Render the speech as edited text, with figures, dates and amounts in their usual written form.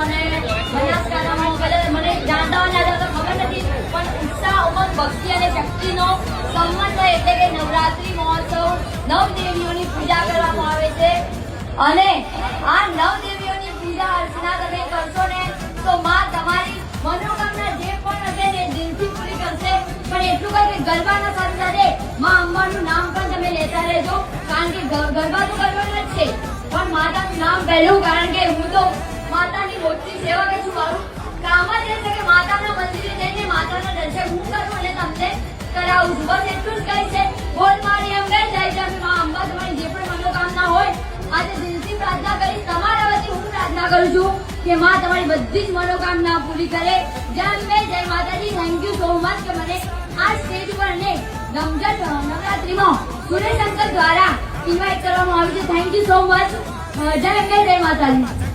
અને બનાસકાંઠામાં કદાચ મને જાણતા હોય ના તો ખબર નથી, પણ ઉત્સાહ, ઉમંગ, ભક્તિ અને શક્તિનો સમન્વય એટલે કે નવરાત્રી મહોત્સવ, નવદેવીઓની પૂજા કરવામાં આવે છે. અને આ નવદેવીઓની પૂજા અર્ચના તમે કરશો ને તો માં તમારી મનોકામના જે પણ હશે ને દિલથી પૂરી કરશે. પણ એટલું કહે કે ગરબાના સાથે સાથે માં અંબાનું નામ પણ તમે લેતા રહેજો, કારણ કે ગરબા તો કરવાના જ છે, પણ માતાનું નામ પહેલું, કારણ કે હું તો માતાની મોટી સેવા કે છું. મારું કામ જ એ છે કે માતાના મંદિરે જઈને માતાના દર્શન હું કરું અને તમને કરાવું છું. બસ એટલું જ કહી છે. બોલ મારી એમ કહી જાય છે કે માં અંબા તમારી જે પણ મનોકામના હોય આજે દિલથી પ્રાર્થના કરી તમારા વતી હું પ્રાર્થના કરું છું કે માં તમારી બધી જ મનોકામના પૂરી કરે. જય અંબે, જય માતાજી. થેન્ક યુ સો મચ કે મને આ સ્ટેજ પર ને નવરાત્રીમાં સુરેશ અંકલ દ્વારા ઇન્વાઇટ કરવામાં આવ્યું છે. Thank you so much. જય અંબે, જય માતાજી.